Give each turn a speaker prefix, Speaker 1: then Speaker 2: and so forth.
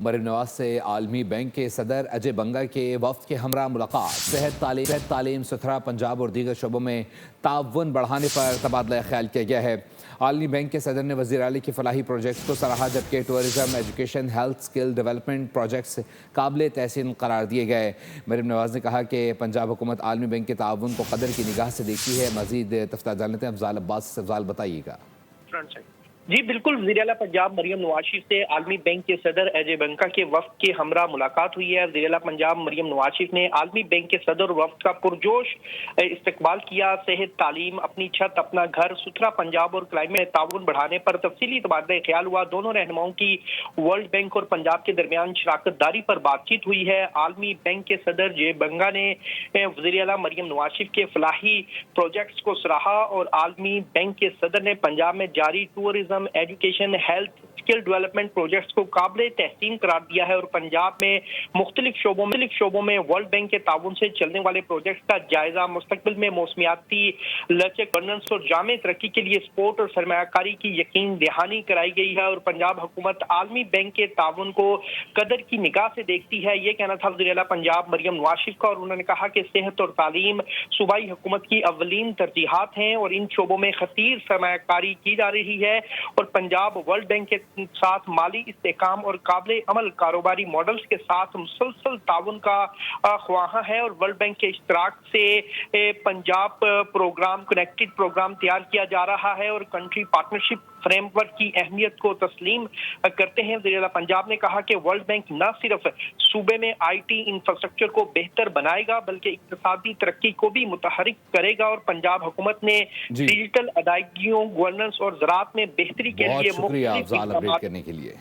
Speaker 1: مریم نواز سے عالمی بینک کے صدر اجے بنگا کے وفد کے ہمراہ ملاقات۔ صحت تعلیم ستھرا پنجاب اور دیگر شعبوں میں تعاون بڑھانے پر تبادلہ خیال کیا گیا ہے۔ عالمی بینک کے صدر نے وزیر اعلی کے فلاحی پروجیکٹس کو سراہا، جبکہ tourism, education, health, skill development projects قابل تحسین قرار دیے گئے۔ مریم نواز نے کہا کہ پنجاب حکومت عالمی بینک کے تعاون کو قدر کی نگاہ سے دیکھتی ہے۔ مزید تفصیلات جان لیتے ہیں افضال عباس سے۔ افضال بتائیے گا۔
Speaker 2: جی بالکل، وزیر اعلیٰ پنجاب مریم نواز شریف سے عالمی بینک کے صدر اجے بنگا کے وفد کے ہمراہ ملاقات ہوئی ہے۔ وزیر اعلیٰ پنجاب مریم نواز شریف نے عالمی بینک کے صدر اور وفد کا پرجوش استقبال کیا۔ صحت، تعلیم، اپنی چھت اپنا گھر، ستھرا پنجاب اور کلائمیٹ میں تعاون بڑھانے پر تفصیلی تبادلہ خیال ہوا۔ دونوں رہنماؤں کی ورلڈ بینک اور پنجاب کے درمیان شراکت داری پر بات چیت ہوئی ہے۔ عالمی بینک کے صدر اجے بنگا نے وزیر اعلیٰ مریم نواز شریف کے فلاحی پروجیکٹس کو سراہا اور عالمی بینک کے صدر نے پنجاب میں جاری tourism, education, health, skill development projects کو قابل تحسین قرار دیا ہے اور پنجاب میں مختلف شعبوں میں ورلڈ بینک کے تعاون سے چلنے والے پروجیکٹس کا جائزہ۔ مستقبل میں موسمیاتی لچک، گورننس اور جامع ترقی کے لیے سپورٹ اور سرمایہ کاری کی یقین دہانی کرائی گئی ہے اور پنجاب حکومت عالمی بینک کے تعاون کو قدر کی نگاہ سے دیکھتی ہے۔ یہ کہنا تھا وزیر اعلیٰ پنجاب مریم نواز شریف کا، اور انہوں نے کہا کہ صحت اور تعلیم صوبائی حکومت کی اولین ترجیحات ہیں اور ان شعبوں میں خطیر سرمایہ کاری کی جا رہی ہے اور پنجاب ورلڈ بینک کے ساتھ مالی استحکام اور قابل عمل کاروباری ماڈلز کے ساتھ مسلسل تعاون کا خواہاں ہے اور ورلڈ بینک کے اشتراک سے پنجاب پروگرام، کنیکٹڈ پروگرام تیار کیا جا رہا ہے اور کنٹری پارٹنرشپ فریم ورک کی اہمیت کو تسلیم کرتے ہیں۔ وزیر اعلیٰ پنجاب نے کہا کہ ورلڈ بینک نہ صرف صوبے میں آئی ٹی انفراسٹرکچر کو بہتر بنائے گا بلکہ اقتصادی ترقی کو بھی متحرک کرے گا اور پنجاب حکومت نے ڈیجیٹل ادائیگیوں، گورننس اور زراعت میں بہتری کے
Speaker 1: بہت
Speaker 2: لیے
Speaker 1: شکریہ
Speaker 2: مختلف
Speaker 1: افضال اپڈیٹ
Speaker 2: اقدامات
Speaker 1: کرنے کے لیے۔